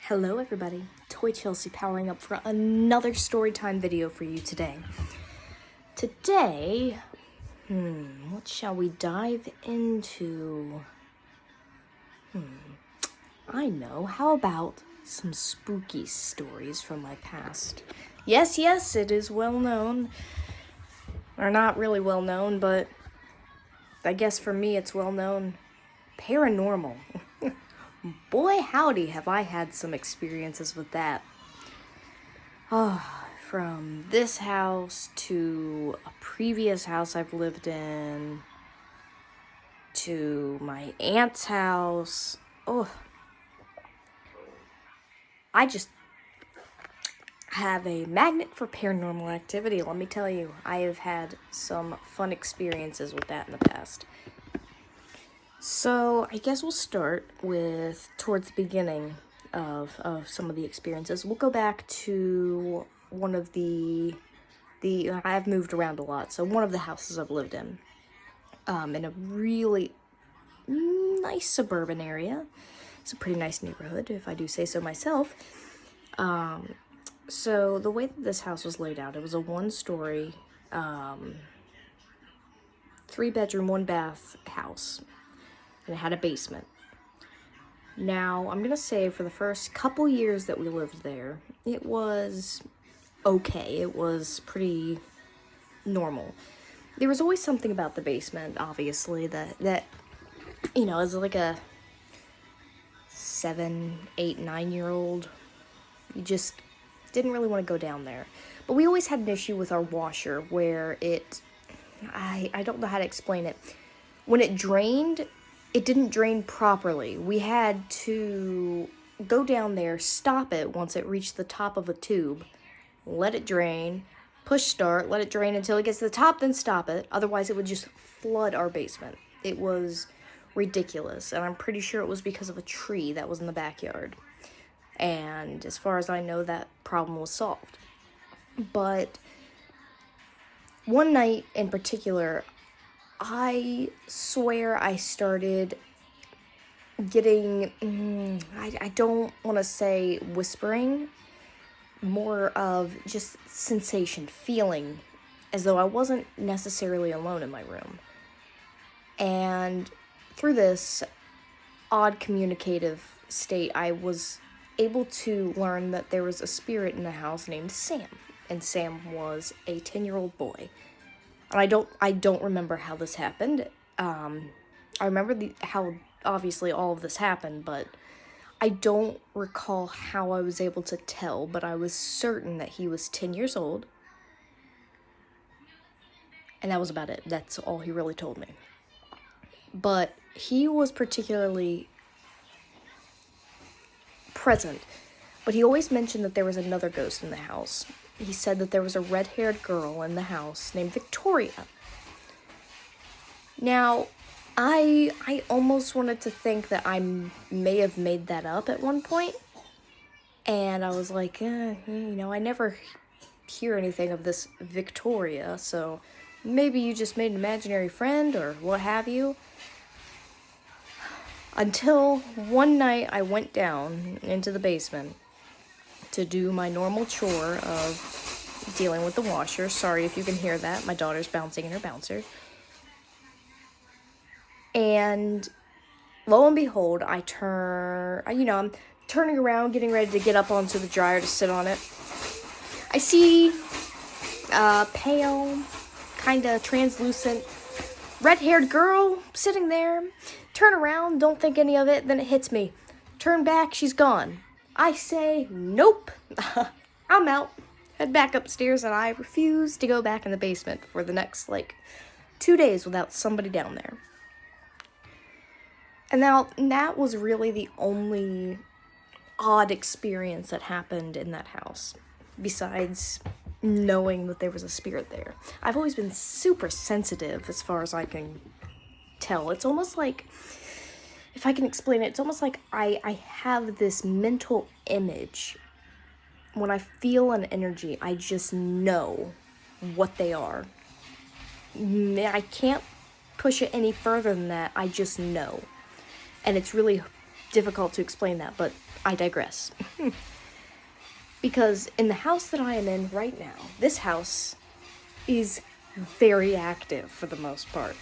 Hello everybody, Toy Chelsea powering up for another storytime video for you today. Today, what shall we dive into? I know, how about some spooky stories from my past? Yes, it is well known. Or not really well known, but I guess for me it's well known. Paranormal. Boy, howdy, have I had some experiences with that. From this house to a previous house I've lived in to my aunt's house. I just have a magnet for paranormal activity, let me tell you. I have had some fun experiences with that in the past. So, I guess we'll start with towards the beginning of some of the experiences. We'll go back to one of the I've moved around a lot, so one of the houses I've lived in a really nice suburban area. It's a pretty nice neighborhood, if I do say so myself. So the way that this house was laid out, it was a one-story, 3-bedroom, 1-bath house. And it had a basement. Now, I'm gonna say for the first couple years that we lived there, it was okay. It was pretty normal. There was always something about the basement, obviously, that as like a 7, 8, 9-year-old, you just didn't really want to go down there. But we always had an issue with our washer where I don't know how to explain it. When it drained, it didn't drain properly. We had to go down there, stop it once it reached the top of a tube, let it drain, push start, let it drain until it gets to the top, then stop it. Otherwise, it would just flood our basement. It was ridiculous, and I'm pretty sure it was because of a tree that was in the backyard. And as far as I know, that problem was solved. But one night in particular, I swear I started getting, I don't want to say whispering, more of just sensation, feeling as though I wasn't necessarily alone in my room. And through this odd communicative state, I was able to learn that there was a spirit in the house named Sam. And Sam was a 10-year-old boy. And I don't remember how this happened. I remember how obviously all of this happened, but I don't recall how I was able to tell, but I was certain that he was 10 years old. And that was about it. That's all he really told me. But he was particularly present, but he always mentioned that there was another ghost in the house. He said that there was a red-haired girl in the house named Victoria. Now, I almost wanted to think that I may have made that up at one point. And I was like, I never hear anything of this Victoria, so maybe you just made an imaginary friend or what have you. Until one night I went down into the basement to do my normal chore of dealing with the washer. Sorry if you can hear that. My daughter's bouncing in her bouncer. And lo and behold, I'm turning around, getting ready to get up onto the dryer to sit on it. I see a pale, kind of translucent, red-haired girl sitting there. Turn around, don't think any of it, then it hits me. Turn back, she's gone. I say, nope, I'm out. Head back upstairs, and I refuse to go back in the basement for the next, 2 days without somebody down there. And now, that was really the only odd experience that happened in that house, besides knowing that there was a spirit there. I've always been super sensitive as far as I can tell. It's almost like, if I can explain it, it's almost like I have this mental image. When I feel an energy, I just know what they are. I can't push it any further than that. I just know. And it's really difficult to explain that, but I digress. Because in the house that I am in right now, this house is very active for the most part.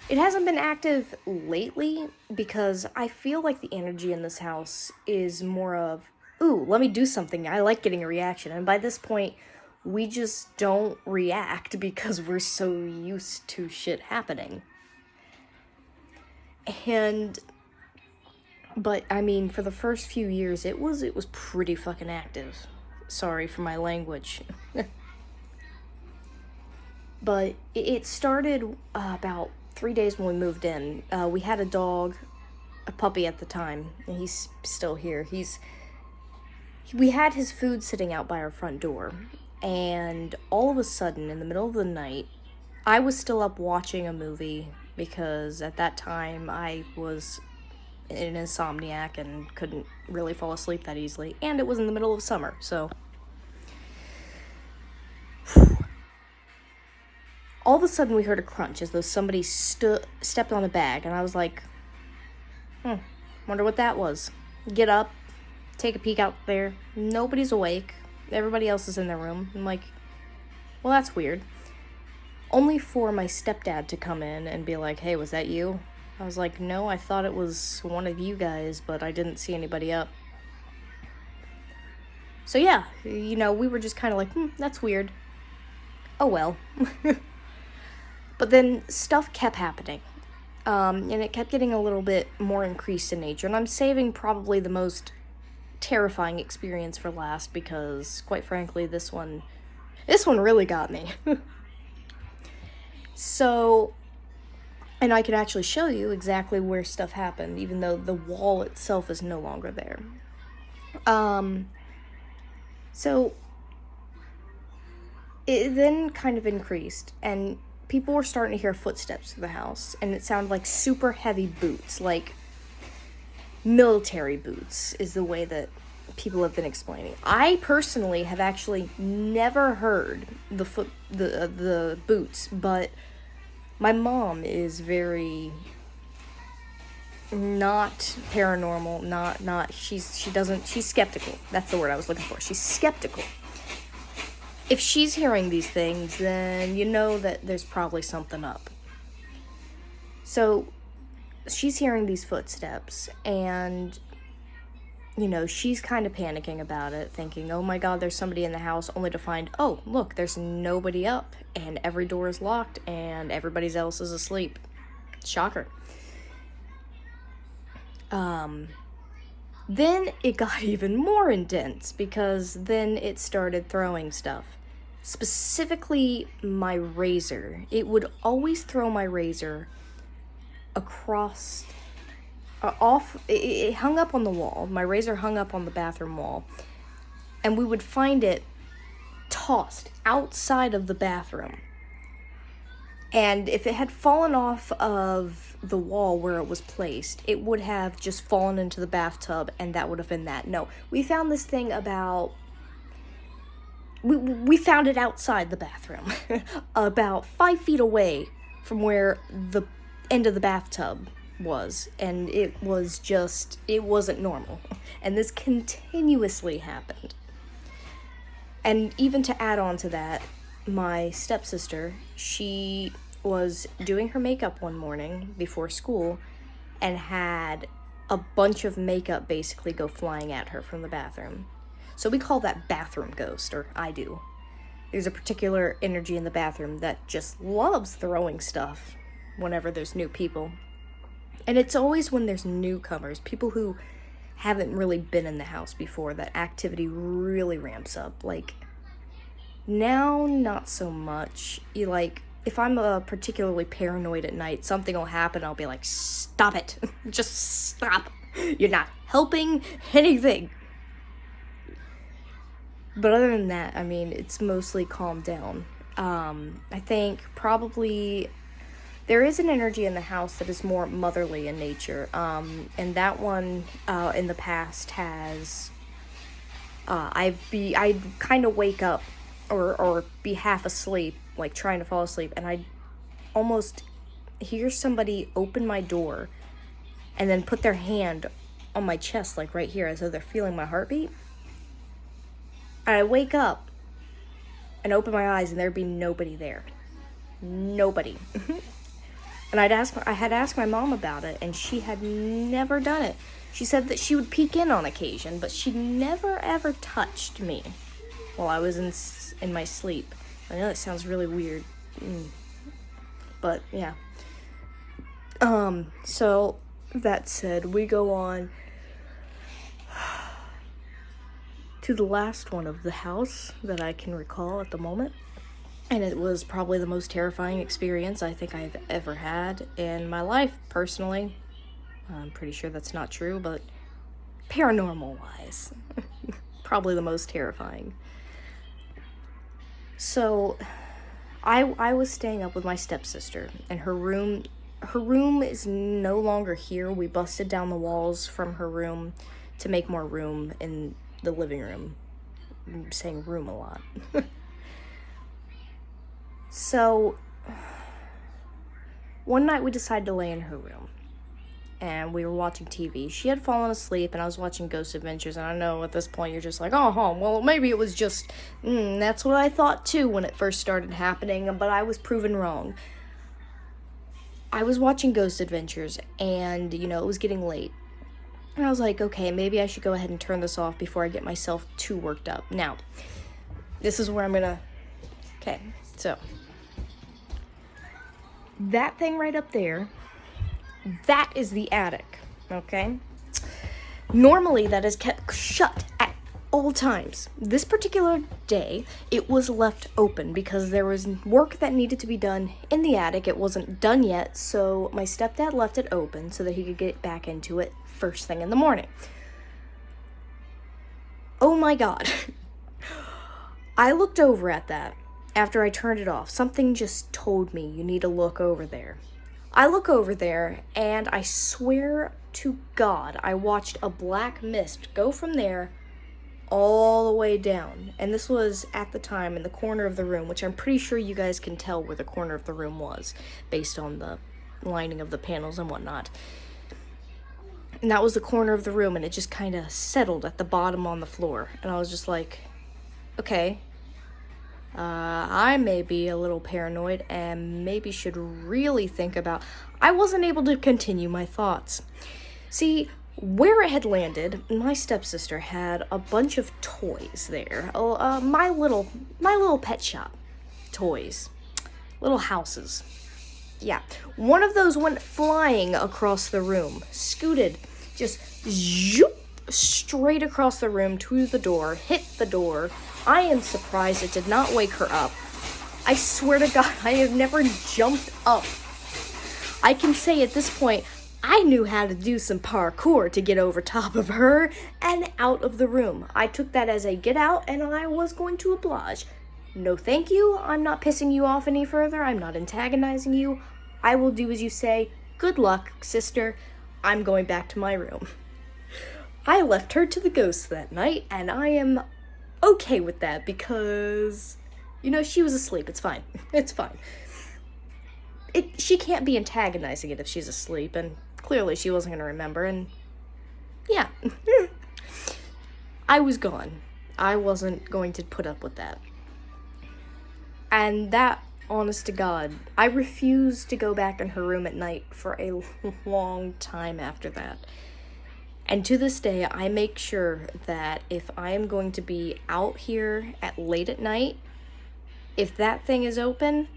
It hasn't been active lately because I feel like the energy in this house is more of, ooh, let me do something. I like getting a reaction. And by this point, we just don't react because we're so used to shit happening. But I mean, for the first few years, it was pretty fucking active. Sorry for my language. But it started about 3 days when we moved in. We had a dog, a puppy at the time, and he's still here. We had his food sitting out by our front door, and all of a sudden, in the middle of the night, I was still up watching a movie because at that time I was an insomniac and couldn't really fall asleep that easily, and it was in the middle of summer, so all of a sudden we heard a crunch as though somebody stepped on a bag, and I was like, wonder what that was. Get up, take a peek out there. Nobody's awake. Everybody else is in their room. I'm like, well, that's weird. Only for my stepdad to come in and be like, hey, was that you? I was like, no, I thought it was one of you guys, but I didn't see anybody up. So yeah, we were just kind of like, that's weird. Oh well. But then stuff kept happening. And it kept getting a little bit more increased in nature. And I'm saving probably the most terrifying experience for last because, quite frankly, this one really got me. So, and I could actually show you exactly where stuff happened, even though the wall itself is no longer there. So, it then kind of increased, and people were starting to hear footsteps through the house, and it sounded like super heavy boots, like military boots is the way that people have been explaining. I personally have actually never heard the boots, but my mom is very not paranormal, she's skeptical. That's the word I was looking for. She's skeptical. If she's hearing these things, then you know that there's probably something up. So she's hearing these footsteps, and she's kind of panicking about it, thinking, oh my god, there's somebody in the house, only to find, oh, look, there's nobody up, and every door is locked, and everybody else is asleep. Shocker. Then it got even more intense, because then it started throwing stuff. Specifically, my razor. It would always throw my razor across... it hung up on the wall. My razor hung up on the bathroom wall. And we would find it tossed outside of the bathroom. And if it had fallen off of the wall where it was placed, it would have just fallen into the bathtub, and that would have been that. No, we found this thing about... We found it outside the bathroom. About 5 feet away from where the end of the bathtub was, and it wasn't normal, and this continuously happened. And even to add on to that, my stepsister, she was doing her makeup one morning before school and had a bunch of makeup basically go flying at her from the bathroom. So we call that bathroom ghost, or I do. There's a particular energy in the bathroom that just loves throwing stuff whenever there's new people. And it's always when there's newcomers, people who haven't really been in the house before, that activity really ramps up. Like, now, not so much. If I'm particularly paranoid at night, something will happen, I'll be like, stop it. Just stop. You're not helping anything. But other than that, I mean, it's mostly calmed down. I think probably... there is an energy in the house that is more motherly in nature, and that one in the past has, I'd kind of wake up or be half asleep, like trying to fall asleep, and I'd almost hear somebody open my door and then put their hand on my chest, like right here, as though they're feeling my heartbeat. And I wake up and open my eyes, and there'd be nobody there. Nobody. And I had asked my mom about it, and she had never done it. She said that she would peek in on occasion, but she never ever touched me while I was in my sleep. I know that sounds really weird, but yeah. So that said, we go on to the last one of the house that I can recall at the moment. And it was probably the most terrifying experience I think I've ever had in my life, personally. I'm pretty sure that's not true, but paranormal-wise, probably the most terrifying. So, I was staying up with my stepsister, and her room is no longer here. We busted down the walls from her room to make more room in the living room. I'm saying room a lot. So, one night we decided to lay in her room, and we were watching TV. She had fallen asleep, and I was watching Ghost Adventures, and I know at this point you're just like, oh, well, maybe it was just, that's what I thought too when it first started happening, but I was proven wrong. I was watching Ghost Adventures, and, it was getting late. And I was like, okay, maybe I should go ahead and turn this off before I get myself too worked up. Now, this is where I'm gonna, okay, so, that thing right up there, that is the attic, okay? Normally, that is kept shut at all times. This particular day, it was left open because there was work that needed to be done in the attic. It wasn't done yet, so my stepdad left it open so that he could get back into it first thing in the morning. Oh my God. I looked over at that. After I turned it off, something just told me, you need to look over there. I look over there, and I swear to God, I watched a black mist go from there all the way down. And this was, at the time, in the corner of the room, which I'm pretty sure you guys can tell where the corner of the room was, based on the lining of the panels and whatnot. And that was the corner of the room, and it just kind of settled at the bottom on the floor. And I was just like, okay. I may be a little paranoid and maybe should really think about... I wasn't able to continue my thoughts. See, where it had landed, my stepsister had a bunch of toys there. My little pet shop toys. Little houses. Yeah. One of those went flying across the room. Scooted. Just zoop, straight across the room to the door. Hit the door. I am surprised it did not wake her up. I swear to God, I have never jumped up. I can say at this point, I knew how to do some parkour to get over top of her and out of the room. I took that as a get out, and I was going to oblige. No thank you, I'm not pissing you off any further, I'm not antagonizing you. I will do as you say. Good luck, sister. I'm going back to my room. I left her to the ghosts that night, and I am okay with that because, she was asleep. It's fine. It's fine. She can't be antagonizing it if she's asleep, and clearly she wasn't going to remember, and yeah. I was gone. I wasn't going to put up with that. And that, honest to God, I refused to go back in her room at night for a long time after that. And to this day, I make sure that if I am going to be out here late at night, if that thing is open,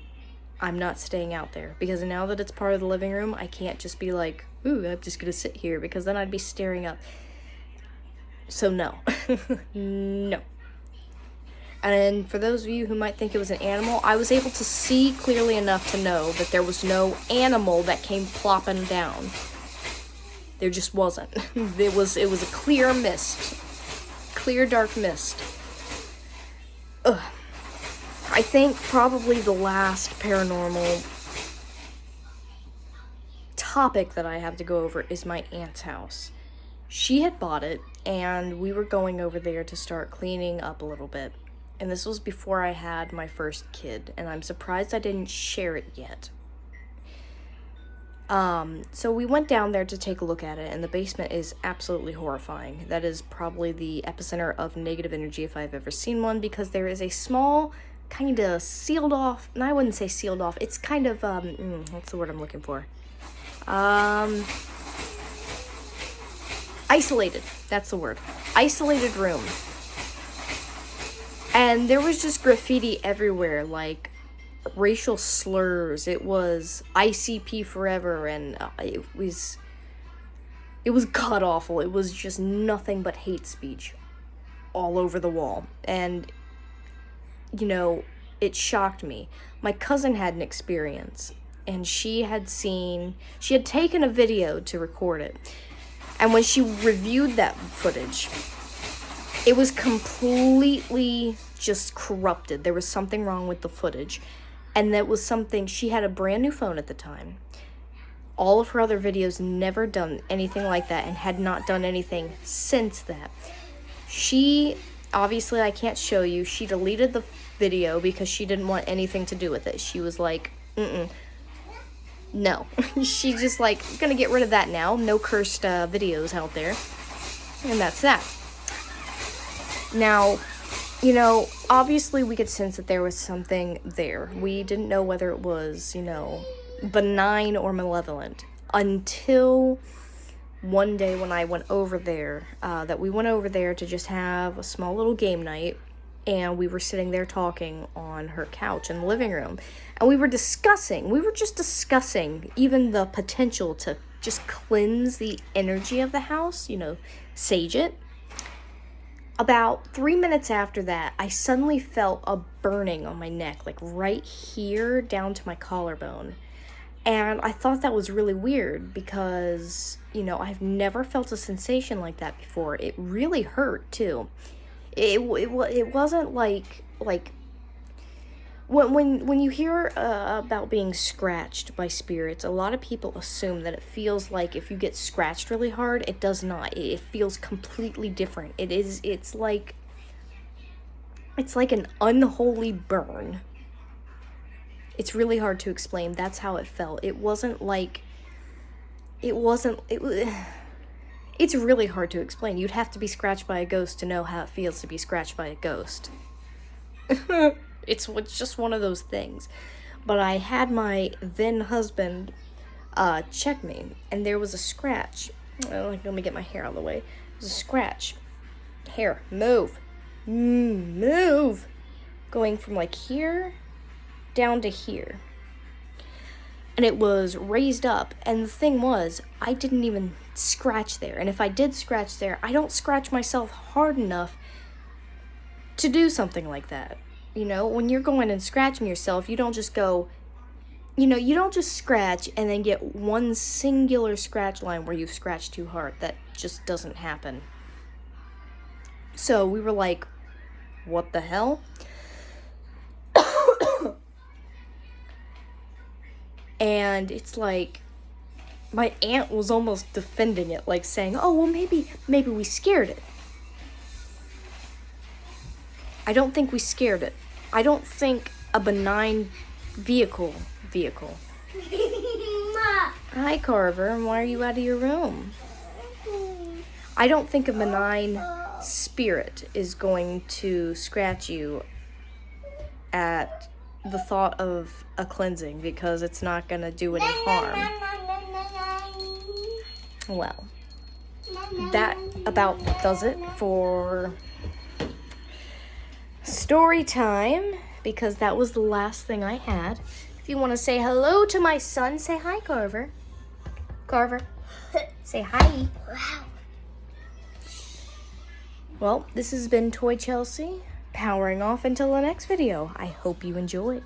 I'm not staying out there. Because now that it's part of the living room, I can't just be like, ooh, I'm just going to sit here. Because then I'd be staring up. So no. No. And for those of you who might think it was an animal, I was able to see clearly enough to know that there was no animal that came plopping down. There just wasn't. It was a clear mist. Clear, dark mist. Ugh. I think probably the last paranormal topic that I have to go over is my aunt's house. She had bought it, and we were going over there to start cleaning up a little bit. And this was before I had my first kid, and I'm surprised I didn't share it yet. So we went down there to take a look at it, and the basement is absolutely horrifying. That is probably the epicenter of negative energy if I've ever seen one, because there is a small, kind of sealed off, and I wouldn't say sealed off, it's kind of, what's the word I'm looking for? Isolated, that's the word. Isolated room. And there was just graffiti everywhere, like racial slurs. It was ICP forever, and it was god awful. It was just nothing but hate speech all over the wall. And you know, it shocked me. My cousin had an experience, and she had taken a video to record it. And when she reviewed that footage, it was completely just corrupted. There was something wrong with the footage. And that was something, she had a brand new phone at the time. All of her other videos never done anything like that, and had not done anything since that. She, obviously I can't show you, she deleted the video because she didn't want anything to do with it. She was like, no. She's just like, gonna get rid of that now. No cursed videos out there. And that's that. Now, you know, obviously we could sense that there was something there. We didn't know whether it was, you know, benign or malevolent until one day when I went over there, we went over there to just have a small little game night, and we were sitting there talking on her couch in the living room, and we were just discussing even the potential to just cleanse the energy of the house, you know, sage it. About 3 minutes after that, I suddenly felt a burning on my neck, like right here down to my collarbone. And I thought that was really weird because, you know, I've never felt a sensation like that before. It really hurt, too. It wasn't like when you hear about being scratched by spirits, a lot of people assume that it feels like if you get scratched really hard. It does not. It feels completely different. It's like an unholy burn. It's really hard to explain. That's how it felt. It's really hard to explain. You'd have to be scratched by a ghost to know how it feels to be scratched by a ghost. It's just one of those things. But I had my then husband check me, and there was a scratch. Let me get my hair out of the way. There's a scratch. Hair, move. Move. Going from like here down to here. And it was raised up, and the thing was, I didn't even scratch there. And if I did scratch there, I don't scratch myself hard enough to do something like that. You know, when you're going and scratching yourself, you don't just go, you know, you don't just scratch and then get one singular scratch line where you've scratched too hard. That just doesn't happen. So we were like, what the hell? And it's like, my aunt was almost defending it, like saying, oh, well, maybe we scared it. I don't think we scared it. I don't think a benign vehicle. Hi, Carver. Why are you out of your room? I don't think a benign spirit is going to scratch you at the thought of a cleansing, because it's not going to do any harm. Well, that about does it for story time, because that was the last thing I had. If you want to say hello to my son, say hi, Carver. Carver, say hi. Well, this has been Toy Chelsea, powering off until the next video. I hope you enjoy.